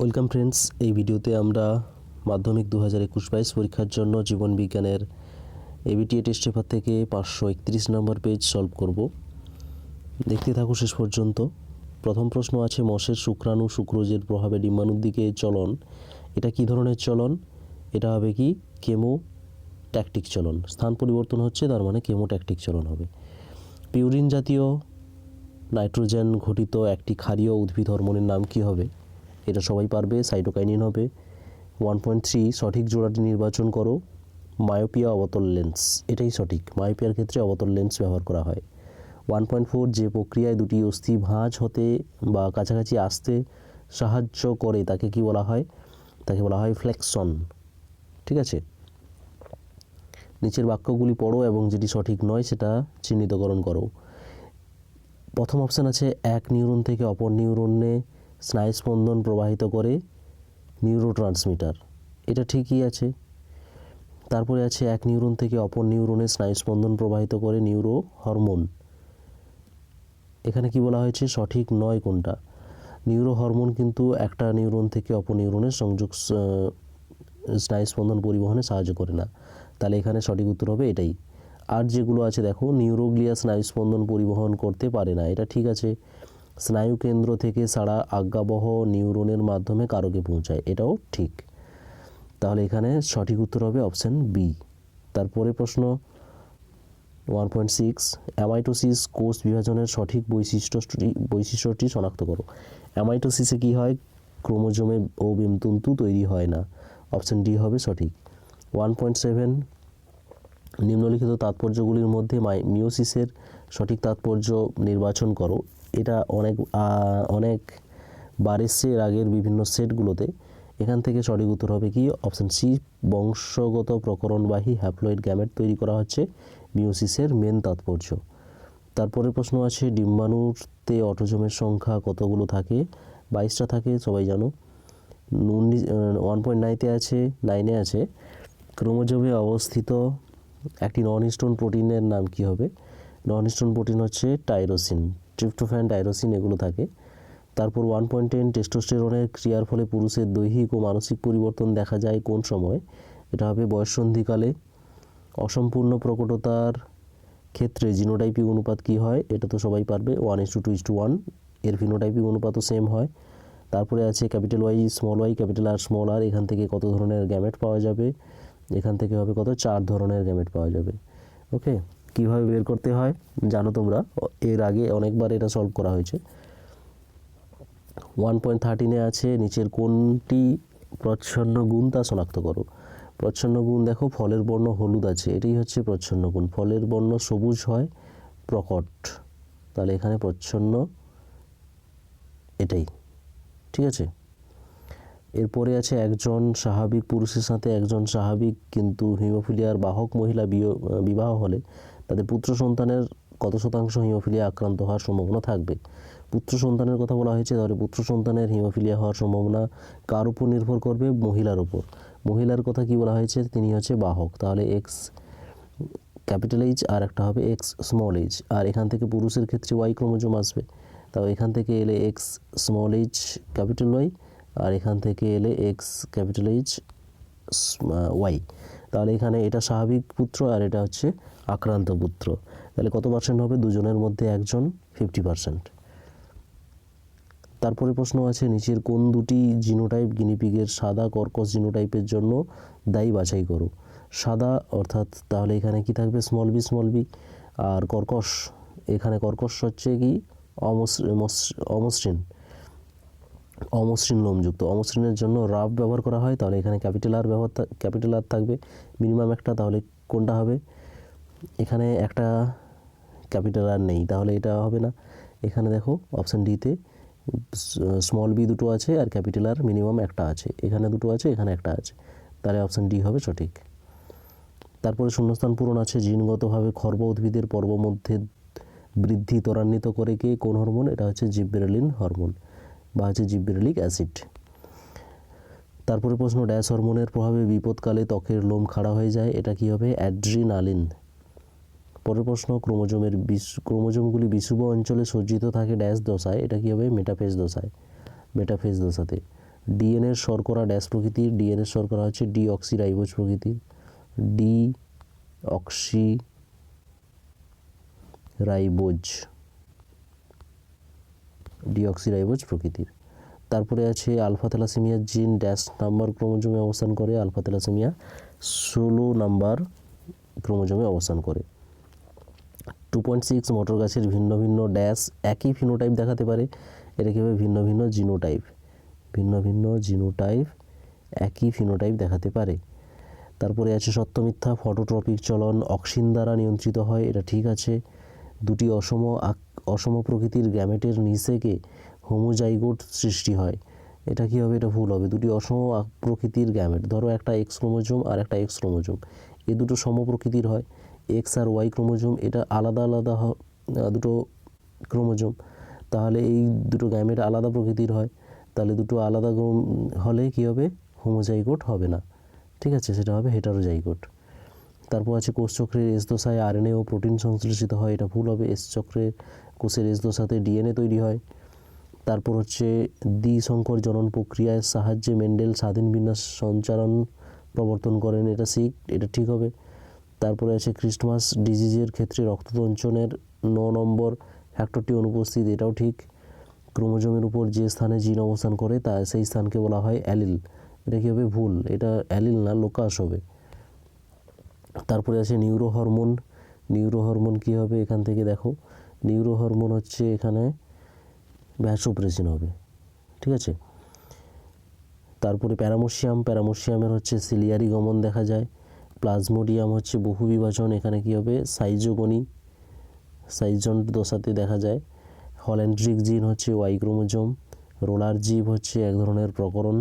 Welcome friends, এই ভিডিওতে আমরা মাধ্যমিক 2021-22 পরীক্ষার জন্য জীবন বিজ্ঞানের এবিটিএ টেস্ট পেপার থেকে 531 নম্বর পেজ সলভ করব। দেখতে থাকো শেষ পর্যন্ত। প্রথম প্রশ্ন আছে, মশের শুক্রাণু শুক্রোজের প্রভাবে ডিম্বাণুর দিকে চলন। এটা কি ধরনের চলন? এটা হবে কি কেমোট্যাকটিক চলন। স্থান পরিবর্তন হচ্ছে, তার মানে কেমোট্যাকটিক চলন হবে। পিউরিন জাতীয় নাইট্রোজেন ঘটিত একটি ক্ষারীয় উদ্ভিদ হরমোনের নাম কি হবে? এটা সবাই পারবে, সাইটোকাইনিন হবে। 1.3 সঠিক জোড়াটি নির্বাচন করো। মায়োপিয়া অবতল লেন্স, এটাই সঠিক। মায়োপিয়ার ক্ষেত্রে অবতল লেন্স ব্যবহার করা হয়। 1.4 যে প্রক্রিয়ায় দুটি অস্থি ভাঁজ হতে বা কাছাকাছি আসতে সাহায্য করে তাকে কি বলা হয়? তাকে বলা হয় ফ্লেকশন। ঠিক আছে, নিচের বাক্যগুলি পড়ো এবং যেটি সঠিক নয় সেটা চিহ্নিতকরণ করো। প্রথম অপশান আছে, এক নিউরন থেকে অপর নিউরনে স্নায়ুস্পন্দন প্রবাহিত করে নিউরোট্রান্সমিটার। এটা ঠিকই আছে। তারপরে আছে, এক নিউরন থেকে অপর নিউরনে স্নায়ুস্পন্দন প্রবাহিত করে নিউরো হরমোন। এখানে কি বলা হয়েছে? সঠিক নয় কোনটা? নিউরো হরমোন কিন্তু একটা নিউরন থেকে অপর নিউরনের সংযোগ স্নায়ুস্পন্দন পরিবহনে সাহায্য করে না। তাহলে এখানে সঠিক উত্তর হবে এটাই। আর যেগুলো আছে দেখো, নিউরোগ্লিয়া স্নায়ুস্পন্দন পরিবহন করতে পারে না, এটা ঠিক আছে। স্নায়ু কেন্দ্র থেকে ছাড়া আজ্ঞাবহ নিউরনের মাধ্যমে কারকে পৌঁছায়, এটাও ঠিক। তাহলে এখানে সঠিক উত্তর হবে অপশান বি। তারপরে প্রশ্ন 1.6 অ্যামাইটোসিস কোষ বিভাজনের সঠিক বৈশিষ্ট্যটি শনাক্ত করো। অ্যামাইটোসিসে কি হয়? ক্রোমোজোমে ও বীমতন্তু তৈরি হয় না। অপশান ডি হবে সঠিক। 1.7 নিম্নলিখিত তাৎপর্যগুলির মধ্যে মিওসিসের সঠিক তাৎপর্য নির্বাচন করো। এটা অনেক বার এসছে এর আগের বিভিন্ন সেটগুলোতে। এখান থেকে সঠিক উত্তর হবে কি? অপশান সি, বংশগত প্রকরণবাহী হ্যাপ্লয়েড গ্যামেট তৈরি করা হচ্ছে মিওসিসের মেন তাৎপর্য। তারপরে প্রশ্ন আছে, ডিম্বাণুতে অটোজোমের সংখ্যা কতগুলো থাকে? 22টা থাকে, সবাই জানো। 1.9 আছে, ক্রোমোজোমে অবস্থিত একটি নন হিস্টোন প্রোটিনের নাম কি হবে? নন হিস্টোন প্রোটিন হচ্ছে টাইরোসিন, ট্রিপ্টোফ্যান, টাইরোসিন এগুলো থাকে। তারপর 1.10 টেস্টোস্টেরনের ক্রিয়ার ফলে পুরুষের দৈহিক ও মানসিক পরিবর্তন দেখা যায় কোন সময়? এটা হবে বয়ঃসন্ধিকালে। অসম্পূর্ণ প্রকটতার ক্ষেত্রে জিনোটাইপিক অনুপাত কি হয়? এটা তো সবাই পারবে, 1:2:1। এর ফিনোটাইপিক অনুপাতও সেম হয়। তারপরে আছে capital Y small Y, capital R small R, এখান থেকে কত ধরনের গ্যামেট পাওয়া যাবে? এখান থেকে হবে কত? 4 ধরনের গ্যামেট পাওয়া যাবে। ওকে, কিভাবে বের করতে হয় জানো তোমরা, এর আগে অনেকবার এটা সলভ করা হয়েছে। 1.13 আছে, নিচের কোনটি প্রচ্ছন্ন গুণ তা শনাক্ত করো। প্রচ্ছন্ন গুণ দেখো, ফলের বর্ণ হলুদ আছে, এটাই হচ্ছে প্রচ্ছন্ন গুণ। ফলের বর্ণ সবুজ হয় প্রকট, তাহলে এখানে প্রচ্ছন্ন এটাই। ঠিক আছে, এরপরে আছে, একজন স্বাভাবিক পুরুষের সাথে একজন স্বাভাবিক কিন্তু হিমোফিলিয়ার বাহক মহিলা বিবাহ হলে তাদের পুত্র সন্তানের কত শতাংশ হিমোফিলিয়া আক্রান্ত হওয়ার সম্ভাবনা থাকবে? পুত্র সন্তানের কথা বলা হয়েছে, তাহলে পুত্র সন্তানের হিমোফিলিয়া হওয়ার সম্ভাবনা কার উপর নির্ভর করবে? মহিলার উপর। মহিলার কথা কি বলা হয়েছে? তিনি হচ্ছে বাহক, তাহলে এক্স ক্যাপিটাল এইচ আর একটা হবে এক্স স্মল এইচ। আর এখান থেকে পুরুষের ক্ষেত্রে ওয়াই ক্রোমোজোম আসবে, তাও এখান থেকে এলে X small H capital Y, আর এখান থেকে এলে এক্স ক্যাপিটাল এইচ ওয়াই। তাহলে এখানে এটা স্বাভাবিক পুত্র আর এটা হচ্ছে আক্রান্ত পুত্র। তাহলে কত পার্সেন্ট হবে? দুজনের মধ্যে একজন 50%। তারপরে প্রশ্ন আছে, নিচের কোন দুটি জিনোটাইপ গিনিপিগের সাদা কর্কশ জিনোটাইপের জন্য দায়ী বাছাই করো। সাদা অর্থাৎ তাহলে এখানে কি থাকবে? Small B. আর কর্কশ, এখানে কর্কশ হচ্ছে কি? অমসৃণ লোমযুক্ত। অমসৃণের জন্য রাফ ব্যবহার করা হয়, তাহলে এখানে ক্যাপিটাল আর থাকবে মিনিমাম একটা, তাহলে কোনটা হবে? এখানে একটা ক্যাপিটাল আর নেই, তাহলে এটা হবে না। এখানে দেখো অপশান ডিতে স্মল বি দুটো আছে আর ক্যাপিটাল আর মিনিমাম একটা আছে, এখানে দুটো আছে, এখানে একটা আছে, তাহলে অপশান ডি হবে সঠিক। তারপরে শূন্যস্থান পূরণ আছে, জিনগতভাবে খর্ব উদ্ভিদের পর্ব মধ্যে বৃদ্ধি ত্বরান্বিত করে কে? কোন হরমোন? এটা হচ্ছে জিবরেলিন হরমোন বা হচ্ছে জিবরেলিক অ্যাসিড। তারপরে প্রশ্ন, ড্যাশ হরমোনের প্রভাবে বিপদকালে ত্বকের লোম খাড়া হয়ে যায়, এটা কি হবে? অ্যাড্রিনালিন। পরের প্রশ্ন, ক্রোমোজোমগুলি বিষুব অঞ্চলে সজ্জিত থাকে ড্যাশ দশায়, এটা কি হবে? মেটাফেজ দশাতে। ডিএনএর শর্করা ড্যাশ প্রকৃতির, ডিএনএর শর্করা হচ্ছে ডিঅক্সিরাইবোজ প্রকৃতির, ডিঅক্সিরাইবোজ প্রকৃতির। তারপরে আছে আলফা থ্যালাসেমিয়ার জিন ড্যাশ নাম্বার ক্রোমোজোমে অবস্থান করে, আলফা থ্যালাসেমিয়া 16 নাম্বার ক্রোমোজোমে অবস্থান করে। 2.6 মটর গাছের ভিন্ন ভিন্ন ড্যাশ একই ফিনোটাইপ দেখাতে পারে, এটা কীভাবে ভিন্ন ভিন্ন জিনোটাইপ, ভিন্ন ভিন্ন জিনোটাইপ একই ফিনোটাইপ দেখাতে পারে। তারপরে আছে সত্য মিথ্যা ফটোট্রপিক চলন অক্সিন দ্বারা নিয়ন্ত্রিত হয়, এটা ঠিক আছে। দুটি অসম প্রকৃতির গ্যামেটের নিষেকে হোমোজাইগোট সৃষ্টি হয়, এটা কী হবে, এটা ভুল হবে। দুটি অসম প্রকৃতির গ্যামেট, ধরো একটা এক্স ক্রোমোজোম আর একটা এক্স ক্রোমোজোম, এই দুটো সম প্রকৃতির হয়, এক্স আর ওয়াই ক্রোমোজোম, এটা আলাদা আলাদা দুটো ক্রোমোজোম, তাহলে এই দুটো গ্যামেট আলাদা প্রকৃতির হয়, তাহলে দুটো আলাদা হলে কী হবে, হোমোজাইগোট হবে না, ঠিক আছে, সেটা হবে হেটারোজাইগোট। তারপর আছে কোষচক্রের এস দশায় আরএনএ ও প্রোটিন সংশ্লেষিত হয়, এটা ভুল হবে। কোষের এস দশাতে ডিএনএ তৈরি হয়। তারপর হচ্ছে দ্বিসংকর জনন প্রক্রিয়ার সাহায্যে মেন্ডেল স্বাধীন বিন্যাস সঞ্চালন প্রবর্তন করেন, এটা ঠিক হবে। তারপরে আছে ক্রিস্টমাস ডিজিজের ক্ষেত্রে রক্ততঞ্চনের 9 নম্বর ফ্যাক্টরটি অনুপস্থিত, এটাও ঠিক। ক্রোমোজোমের উপর যে স্থানে জিন অবস্থান করে তা সেই স্থানকে বলা হয় অ্যালিল, এটা কী হবে, ভুল, এটা অ্যালিল না লোকাস হবে। তারপরে আছে নিউরোহরমোন কী হবে, এখান থেকে দেখো নিউরোহরমোন হচ্ছে এখানে ভ্যাসোপ্রেসিন হবে, ঠিক আছে। তারপরে প্যারামোসিয়ামের হচ্ছে সিলিয়ারি গমন দেখা যায়। প্লাজমোডিয়াম হচ্ছে বহু বিভাজন, এখানে কী হবে, সাইজন দশাতে দেখা যায়। হল্যান্ড্রিক জিন হচ্ছে ওয়াই ক্রোমোজোম। রোলার জিভ হচ্ছে এক ধরনের প্রকরণ।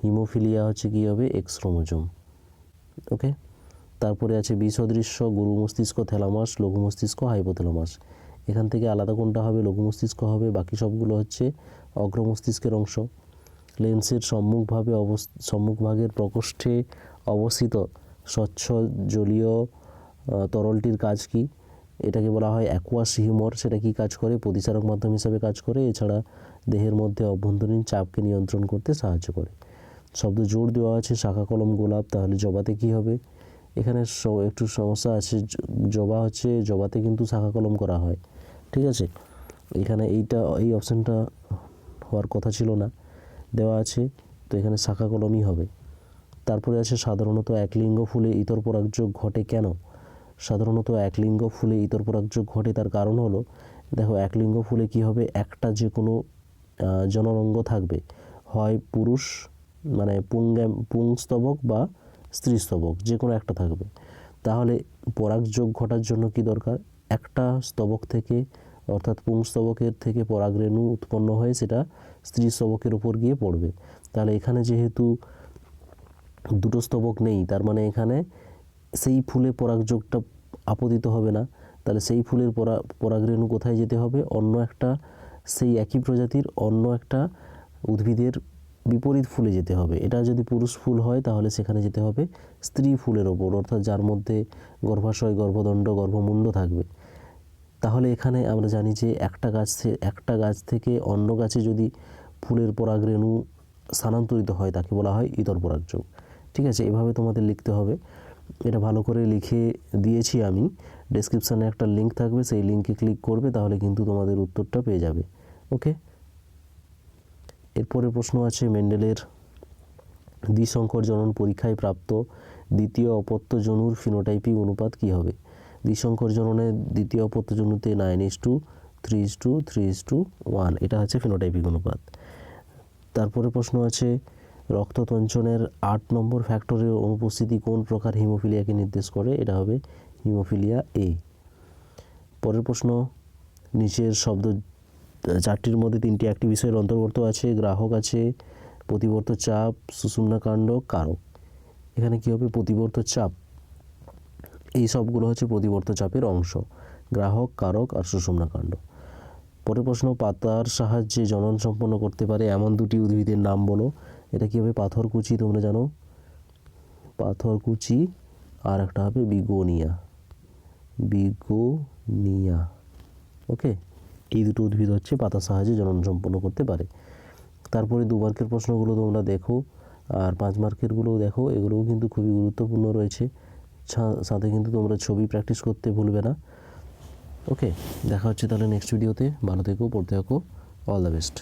হিমোফিলিয়া হচ্ছে কী হবে, এক্স ক্রোমোজোম, ওকে। তারপরে আছে বিসদৃশ্য গুরু মস্তিষ্ক থ্যালামাস, লঘু মস্তিষ্ক হাইপোথ্যালামাস, এখান থেকে আলাদা কোনটা হবে, লঘু মস্তিষ্ক হবে, বাকি সবগুলো হচ্ছে অগ্র মস্তিষ্কের অংশ। লেন্সের সম্মুখভাগের প্রকোষ্ঠে অবস্থিত স্বচ্ছ জলীয় তরলটির কাজ কি, এটাকে বলা হয় অ্যাকুয়াস হিউমার, সেটা কি কাজ করে, প্রতিচারক মাধ্যম হিসাবে কাজ করে, এছাড়া দেহের মধ্যে অভ্যন্তরীণ চাপকে নিয়ন্ত্রণ করতে সাহায্য করে। শব্দ জোড় দেওয়া আছে শাখা কলম গোলাপ, তাহলে জবাতে কি হবে, এখানে একটু সমস্যা আছে, জবাতে কিন্তু শাখা কলম করা হয়, ঠিক আছে, এখানে এই অপশানটা হওয়ার কথা ছিল না, দেওয়া আছে, তো এখানে শাখা কলমই হবে। তারপরে আছে সাধারণত একলিঙ্গ ফুলে ইতর পরাগযোগ ঘটে কেন, সাধারণত একলিঙ্গ ফুলে ইতর পরাগযোগ ঘটে তার কারণ হলো, দেখো একলিঙ্গ ফুলে কি হবে, একটা যে কোনো জননাঙ্গ থাকবে, হয় পুরুষ মানে পুংস্তবক বা স্ত্রীস্তবক, যে কোনো একটা থাকবে, তাহলে পরাগযোগ ঘটার জন্য কি দরকার, একটা স্তবক থেকে অর্থাৎ পুংস্তবকের থেকে পরাগরেণু উৎপন্ন হয়ে সেটা স্ত্রীস্তবকের উপর গিয়ে পড়বে, তাহলে এখানে যেহেতু দুটো স্তবক নেই, তার মানে এখানে সেই ফুলে পরাগযোগটা আপতিত হবে না, তাহলে সেই ফুলের পরাগরেণু কোথায় যেতে হবে, অন্য একটা সেই একই প্রজাতির অন্য একটা উদ্ভিদের বিপরীত ফুলে যেতে হবে। এটা যদি পুরুষ ফুল হয় তাহলে সেখানে যেতে হবে স্ত্রী ফুলের ওপর, অর্থাৎ যার মধ্যে গর্ভাশয়, গর্ভদণ্ড, গর্ভমুণ্ড থাকবে। তাহলে এখানে আমরা জানি যে একটা গাছ থেকে অন্য গাছে যদি ফুলের পরাগরেণু স্থানান্তরিত হয় তাকে বলা হয় ইতর পরাগযোগ, ঠিক আছে, এভাবে তোমাদের লিখতে হবে। এটা ভালো করে লিখে দিয়েছি আমি, ডেসক্রিপশানে একটা লিঙ্ক থাকবে, সেই লিঙ্কে ক্লিক করবে, তাহলে কিন্তু তোমাদের উত্তরটা পেয়ে যাবে, ওকে। এরপরের প্রশ্ন আছে মেন্ডেলের দ্বিসংকর জনন পরীক্ষায় প্রাপ্ত দ্বিতীয় অপত্য জনুর ফিনোটাইপিক অনুপাত কী হবে, দ্বিসংকর জননে দ্বিতীয় অপত্য জনুতে 9:3, 3:2, 3:1, এটা হচ্ছে ফিনোটাইপিক অনুপাত। তারপরে প্রশ্ন আছে রক্ততঞ্চনের 8 নম্বর ফ্যাক্টরের অনুপস্থিতি কোন প্রকার হিমোফিলিয়াকে নির্দেশ করে, এটা হবে হিমোফিলিয়া এ। পরের প্রশ্ন, নিচের শব্দ 4টির মধ্যে 3টি একটি বিষয়ের অন্তর্গত আছে, গ্রাহক আছে, প্রতিবর্ত চাপ, সুষুম্নাকাণ্ড, কারক, এখানে কি হবে, প্রতিবর্ত চাপ, এই সবগুলো হচ্ছে প্রতিবর্ত চাপের অংশ, গ্রাহক, কারক আর সুষুম্নাকাণ্ড। পরের প্রশ্ন, পাতার সাহায্যে জনন সম্পন্ন করতে পারে এমন দুটি উদ্ভিদের নাম বলো, এটা কি হবে, পাথরকুচি, তোমরা জানো পাথরকুচি, আর একটা হবে বিগোনিয়া, ওকে, এই দুটো উদ্ভিদ হচ্ছে পাতার সাহায্যে জনন সম্পন্ন করতে পারে। তারপরে 2 মার্কের প্রশ্নগুলো তোমরা দেখো, আর 5 মার্কেরগুলোও দেখো, এগুলোও কিন্তু খুবই গুরুত্বপূর্ণ রয়েছে। সাথে কিন্তু তোমরা ছবি প্র্যাকটিস করতে ভুলবে না। ওকে, দেখা হচ্ছে তাহলে নেক্সট ভিডিওতে। ভালো থেকো, পড়তে থাকো, অল দ্য বেস্ট।